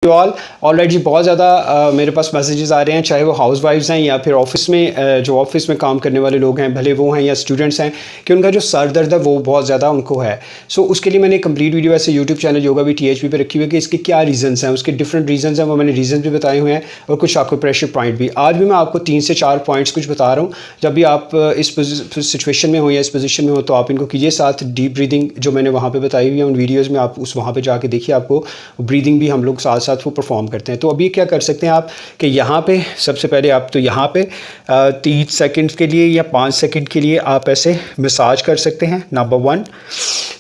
All already बहुत ज़्यादा मेरे पास मैसेजेस आ रहे हैं, चाहे वो हाउस वाइफ्स हैं या फिर ऑफिस में जो ऑफिस में काम करने वाले लोग हैं, भले वो हैं या स्टूडेंट्स हैं, कि उनका जो सर दर्द है वो बहुत ज़्यादा उनको है। सो उसके लिए मैंने कंप्लीट वीडियो ऐसे यूट्यूब चैनल योगा भी THP पे रखी हुई है कि इसके क्या रीज़न्स हैं, उसके डिफरेंट रीज़न्स हैं, वो मैंने रीज़न भी बताए हुए हैं और कुछ आपको प्रेशर पॉइंट भी। आज भी मैं आपको 3 से 4 पॉइंट्स कुछ बता रहा हूँ। जब भी आप इस सिचुएशन में हो या इस पोजीशन में हो तो आप इनको कीजिए। साथ डीप ब्रीदिंग जो मैंने वहाँ पे बताई हुई है उन वीडियोस में, आप उस वहाँ पे जाके देखिए, आपको ब्रीदिंग भी हम लोग साथ साथ वो परफॉर्म करते हैं। तो अभी क्या कर सकते हैं आप कि यहाँ पे सबसे पहले आप तो यहाँ पे 30 सेकंड के लिए या 5 सेकंड के लिए आप ऐसे मसाज कर सकते हैं, नंबर 1।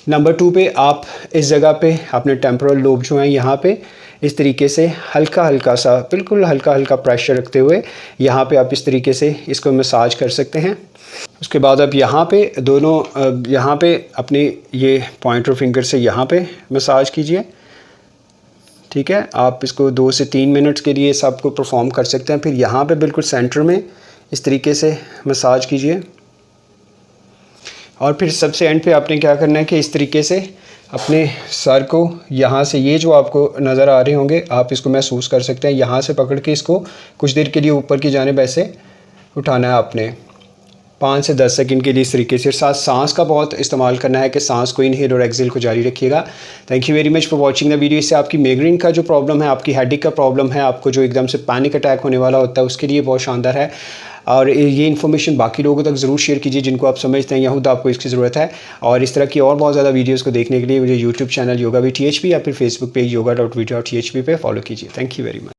नंबर 2 पे आप इस जगह पे अपने टेम्पोरल लोब जो हैं यहाँ पे इस तरीके से हल्का हल्का सा, बिल्कुल हल्का हल्का प्रेशर रखते हुए यहाँ पे आप इस तरीके से इसको मसाज कर सकते हैं। उसके बाद आप यहाँ पे दोनों यहाँ पे अपने ये पॉइंटर फिंगर से यहाँ पे मसाज कीजिए, ठीक है। आप इसको 2 से 3 मिनट्स के लिए सबको परफॉर्म कर सकते हैं। फिर यहाँ पे बिल्कुल सेंटर में इस तरीके से मसाज कीजिए और फिर सबसे एंड पे आपने क्या करना है कि इस तरीके से अपने सर को यहाँ से, ये जो आपको नज़र आ रहे होंगे आप इसको महसूस कर सकते हैं, यहाँ से पकड़ के इसको कुछ देर के लिए ऊपर की जानिब ऐसे उठाना है आपने 5 से 10 सेकंड के लिए इस तरीके से। साथ सांस का बहुत इस्तेमाल करना है कि सांस को इनहेल और एक्सेल को जारी रखिएगा। Thank you very much for watching the video. इससे आपकी माइग्रेन का जो प्रॉब्लम है, आपकी हेडेक का प्रॉब्लम है, आपको जो एकदम से पैनिक अटैक होने वाला होता है, उसके लिए बहुत शानदार है। और ये इन्फॉर्मेशन बाकी लोगों तक ज़रूर शेयर कीजिए जिनको आप समझते हैं खुद आपको इसकी ज़रूरत है। और इस तरह की और बहुत ज़्यादा वीडियोज़ को देखने के लिए मुझे यूट्यूब चैनल योगा भी THP या फिर फेसबुक पेज yoga.video.thp पे फॉलो कीजिए। Thank you very much.